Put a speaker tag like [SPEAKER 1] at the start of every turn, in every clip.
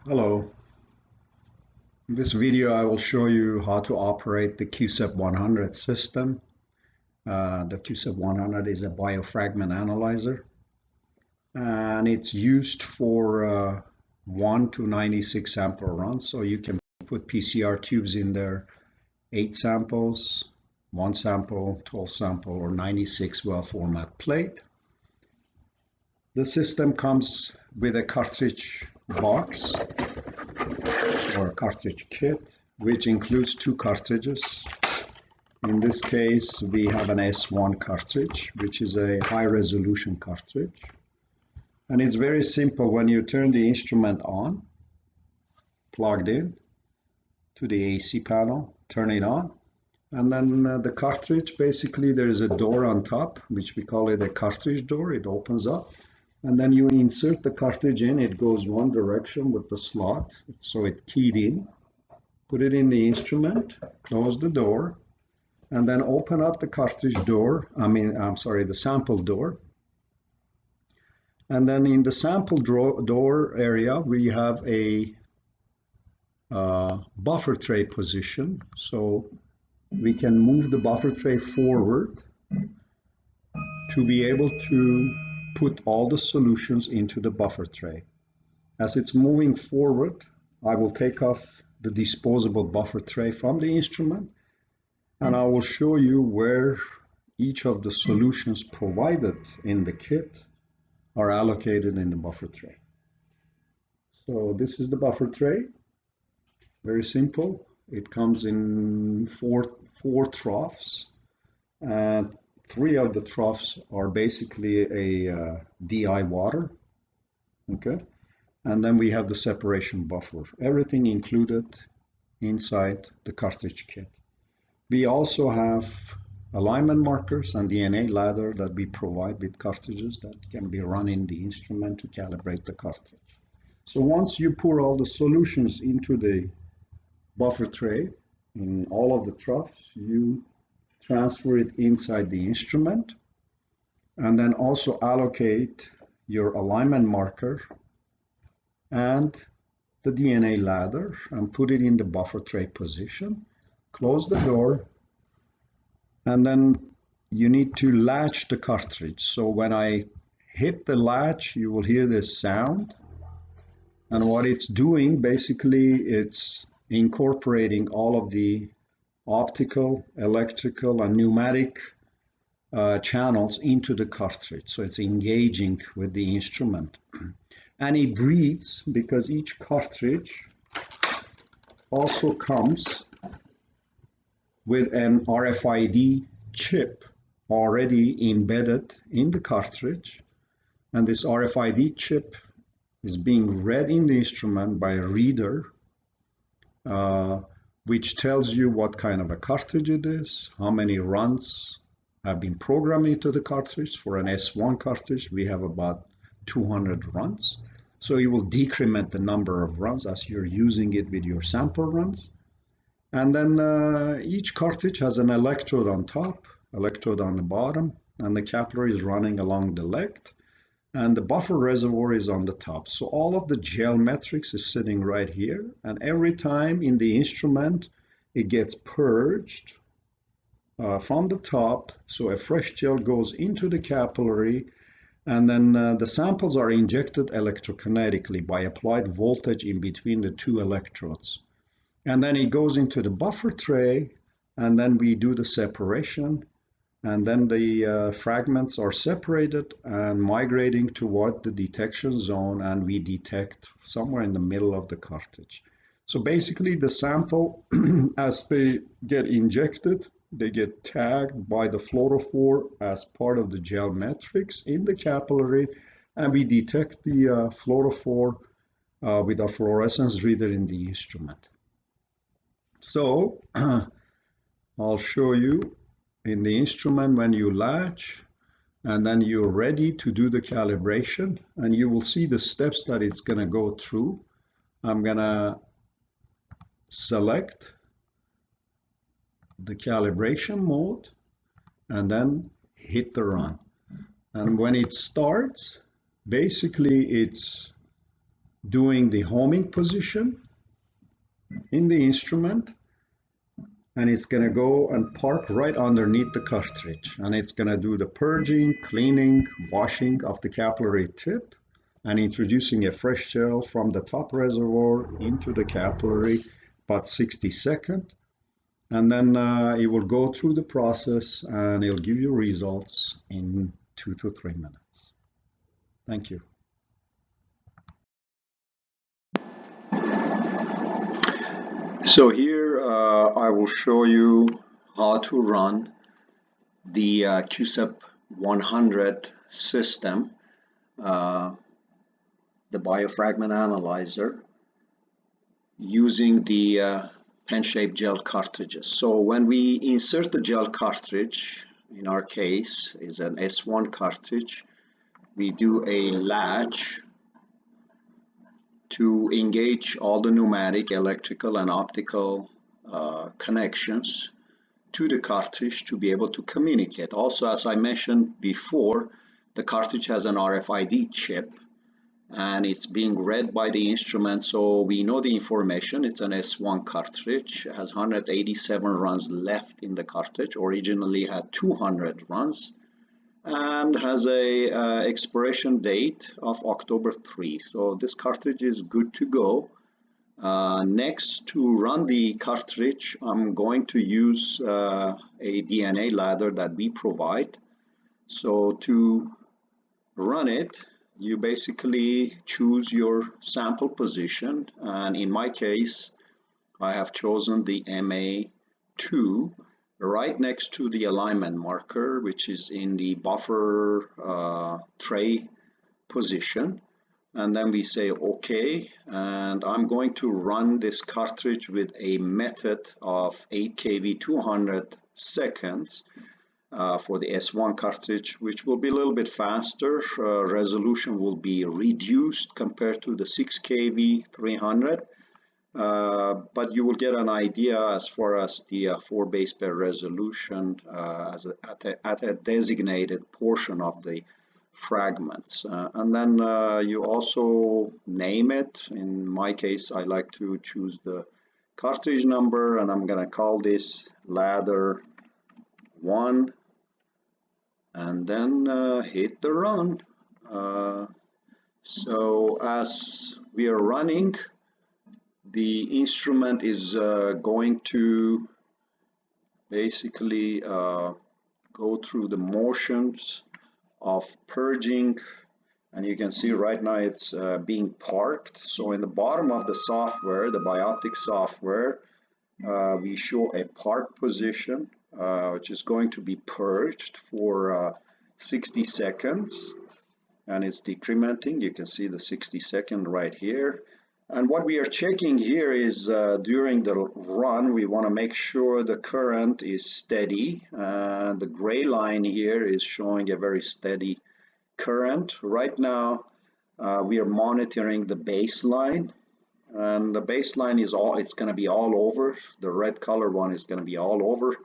[SPEAKER 1] Hello. In this video I will show you how to operate the Qsep100 system. The Qsep100 is a biofragment analyzer and it's used for 1 to 96 sample runs. So you can put PCR tubes in there, 8 samples, 1 sample, 12 sample, or 96 well format plate. The system comes with a cartridge box or a cartridge kit, which includes 2 cartridges. In this case, we have an S1 cartridge, which is a high resolution cartridge. And it's very simple. When you turn the instrument on, plugged in to the AC panel, turn it on, and then the cartridge, basically there is a door on top, which we call it a cartridge door. It opens up, and then you insert the cartridge in. It goes one direction with the slot, so it keyed in. Put it in the instrument, close the door, and then open up the cartridge door, the sample door. And then in the sample door area, we have a buffer tray position. So we can move the buffer tray forward to be able to put all the solutions into the buffer tray. As it's moving forward, I will take off the disposable buffer tray from the instrument, and I will show you where each of the solutions provided in the kit are allocated in the buffer tray. So this is the buffer tray. Very simple. It comes in four troughs, and 3 of the troughs are basically a DI water. Okay, and then we have the separation buffer. Everything included inside the cartridge kit. We also have alignment markers and DNA ladder that we provide with cartridges that can be run in the instrument to calibrate the cartridge. So once you pour all the solutions into the buffer tray in all of the troughs, you transfer it inside the instrument and then also allocate your alignment marker and the DNA ladder and put it in the buffer tray position. Close the door, and then you need to latch the cartridge. So when I hit the latch, you will hear this sound. And what it's doing, basically, it's incorporating all of the optical, electrical, and pneumatic channels into the cartridge. So it's engaging with the instrument. And it reads, because each cartridge also comes with an RFID chip already embedded in the cartridge. And this RFID chip is being read in the instrument by a reader, which tells you what kind of a cartridge it is, how many runs have been programmed into the cartridge. For an S1 cartridge, we have about 200 runs. So you will decrement the number of runs as you're using it with your sample runs. And then each cartridge has an electrode on top, electrode on the bottom, and the capillary is running along the leg, and the buffer reservoir is on the top. So all of the gel metrics is sitting right here, and every time in the instrument, it gets purged from the top, so a fresh gel goes into the capillary, and then the samples are injected electrokinetically by applied voltage in between the 2 electrodes. And then it goes into the buffer tray, and then we do the separation, and then the fragments are separated and migrating toward the detection zone, and we detect somewhere in the middle of the cartridge. So basically the sample, as they get injected, they get tagged by the fluorophore as part of the gel metrics in the capillary, and we detect the fluorophore with a fluorescence reader in the instrument. So I'll show you in the instrument when you latch, and then you're ready to do the calibration, and you will see the steps that it's going to go through. I'm going to select the calibration mode and then hit the run. And when it starts, basically it's doing the homing position in the instrument, and it's going to go and park right underneath the cartridge, and it's going to do the purging, cleaning, washing of the capillary tip, and introducing a fresh gel from the top reservoir into the capillary, about 60 seconds. And then it will go through the process and it'll give you results in 2 to 3 minutes. Thank you. So here I will show you how to run the Qsep100 system, the Bio-Fragment analyzer, using the pen-shaped gel cartridges. So when we insert the gel cartridge, in our case is an S1 cartridge, we do a latch to engage all the pneumatic, electrical, and optical connections to the cartridge to be able to communicate. Also, as I mentioned before, the cartridge has an RFID chip and it's being read by the instrument, so we know the information. It's an S1 cartridge. It has 187 runs left in the cartridge. Originally had 200 runs and has a expiration date of October 3. So this cartridge is good to go. Next, to run the cartridge, I'm going to use a DNA ladder that we provide. So to run it, you basically choose your sample position, and in my case I have chosen the MA2 right next to the alignment marker, which is in the buffer tray position, and then we say OK, and I'm going to run this cartridge with a method of 8 kV 200 seconds for the S1 cartridge, which will be a little bit faster. Resolution will be reduced compared to the 6 kV 300, but you will get an idea as far as the 4 base pair resolution at a designated portion of the fragments. And then you also name it. In my case, I like to choose the cartridge number, and I'm going to call this ladder 1, and then hit the run. So as we are running, the instrument is going to basically go through the motions of purging, and you can see right now it's being parked. So in the bottom of the software, the BiOptic software, we show a park position, which is going to be purged for 60 seconds, and it's decrementing. You can see the 60-second right here. And what we are checking here is during the run, we want to make sure the current is steady. The gray line here is showing a very steady current. Right now, we are monitoring the baseline, and the baseline is it's going to be all over. The red color one is going to be all over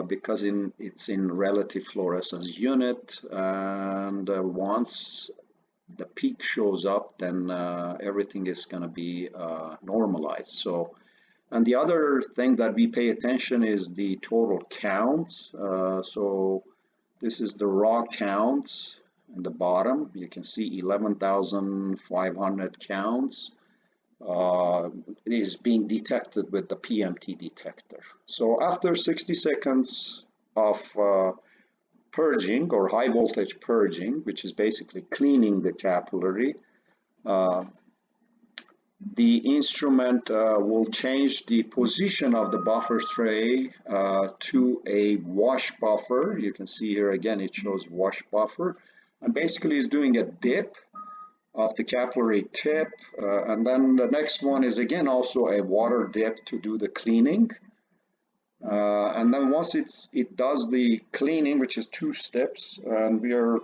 [SPEAKER 1] because it's in relative fluorescence unit, and once the peak shows up, then everything is going to be normalized. So, and the other thing that we pay attention is the total counts. So this is the raw counts in the bottom. You can see 11,500 counts is being detected with the PMT detector. So after 60 seconds of purging, or high voltage purging, which is basically cleaning the capillary, the instrument will change the position of the buffer tray to a wash buffer. You can see here again it shows wash buffer, and basically is doing a dip of the capillary tip, and then the next one is again also a water dip to do the cleaning. And then once it does the cleaning, which is 2 steps, and we are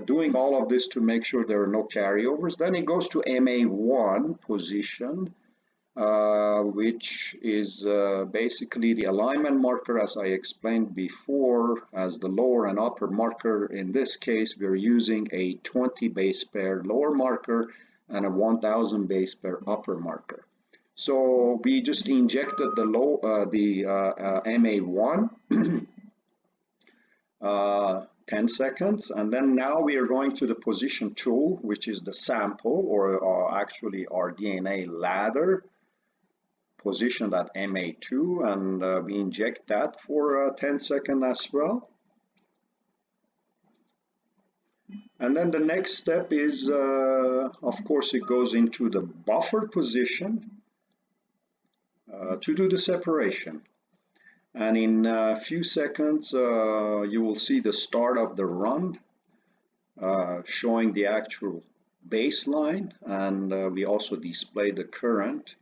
[SPEAKER 1] doing all of this to make sure there are no carryovers, then it goes to MA1 position, which is basically the alignment marker, as I explained before, as the lower and upper marker. In this case, we're using a 20 base pair lower marker and a 1000 base pair upper marker. So we just injected the MA1 10 seconds, and then now we are going to the position tool, which is the sample, or actually our DNA ladder positioned at MA2, and we inject that for 10 seconds as well. And then the next step is, of course, it goes into the buffer position to do the separation. And in a few seconds, you will see the start of the run, showing the actual baseline, and we also display the current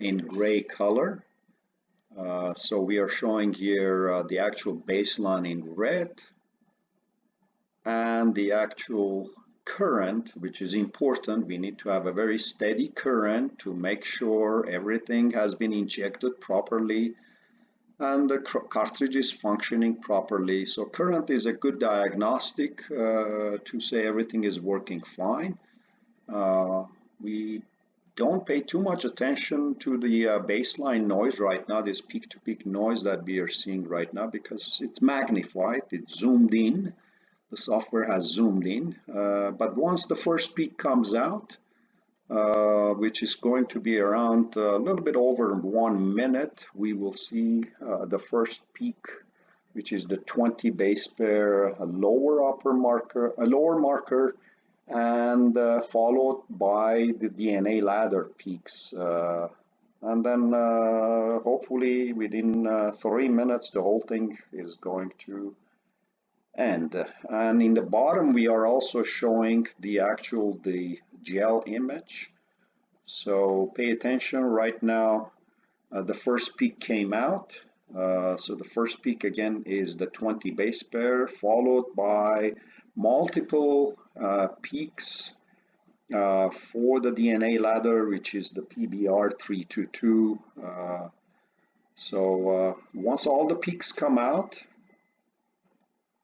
[SPEAKER 1] in gray color. So we are showing here the actual baseline in red, and the actual current, which is important. We need to have a very steady current to make sure everything has been injected properly and the cartridge is functioning properly. So current is a good diagnostic to say everything is working fine. We don't pay too much attention to the baseline noise right now, this peak-to-peak noise that we are seeing right now, because it's magnified, it's zoomed in. The software has zoomed in, but once the first peak comes out, which is going to be around a little bit over 1 minute, we will see the first peak, which is the 20 base pair, a lower marker, and followed by the DNA ladder peaks. And then hopefully within 3 minutes, the whole thing is going to end. And in the bottom, we are also showing the gel image. So pay attention right now. The first peak came out. So the first peak again is the 20 base pair, followed by multiple peaks for the DNA ladder, which is the PBR322. So once all the peaks come out,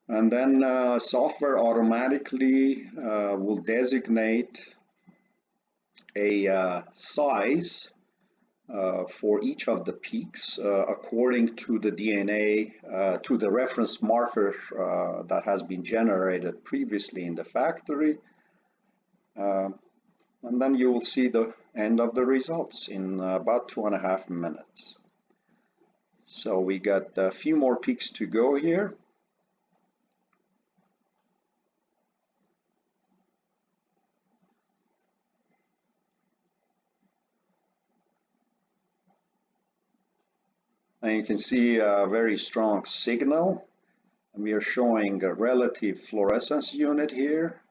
[SPEAKER 1] and then software automatically will designate a size for each of the peaks according to the DNA, to the reference marker that has been generated previously in the factory. And then you will see the end of the results in about 2.5 minutes. So we got a few more peaks to go here. And you can see a very strong signal. And we are showing a relative fluorescence unit here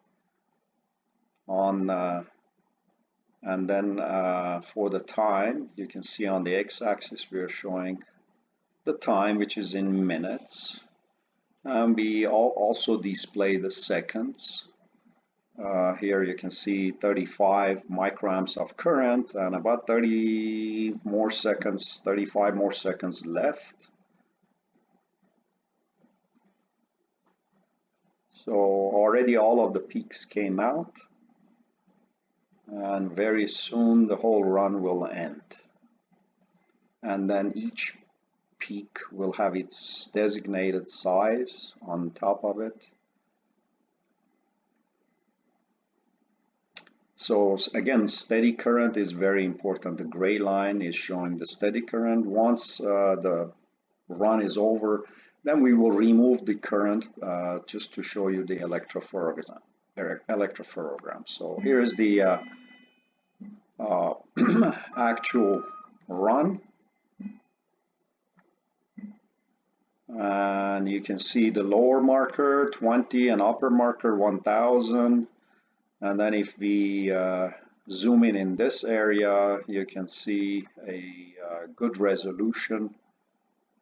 [SPEAKER 1] on, and then for the time, you can see on the x-axis we are showing the time, which is in minutes. And we also display the seconds. Here you can see 35 microamps of current and about 35 more seconds left. So already all of the peaks came out, and very soon the whole run will end. And then each peak will have its designated size on top of it. So again, steady current is very important. The gray line is showing the steady current. Once the run is over, then we will remove the current just to show you the electrophotogram. So here is the actual run. And you can see the lower marker 20 and upper marker 1000. And then if we zoom in this area, you can see a good resolution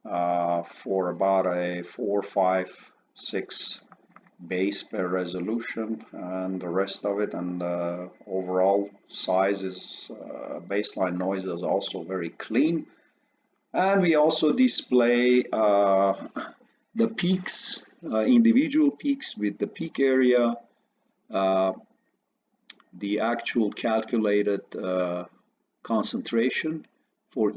[SPEAKER 1] for about a 4, 5, 6 base pair resolution, and the rest of it, and the overall size is baseline noise is also very clean. And we also display the peaks, individual peaks with the peak area, the actual calculated concentration for